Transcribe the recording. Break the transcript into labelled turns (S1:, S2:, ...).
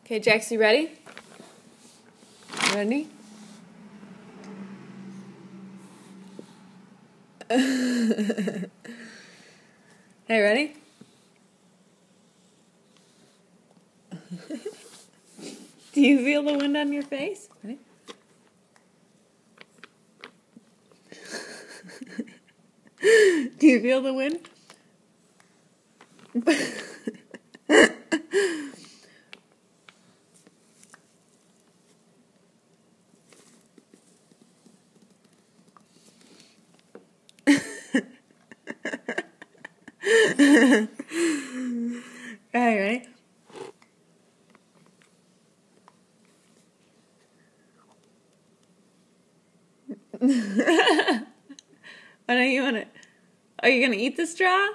S1: Okay, Jax, you ready? Ready? Hey, ready? Do you feel the wind on your face? Ready? Do you feel the wind? Alright, ready? Why don't you want it? Are you gonna eat the straw?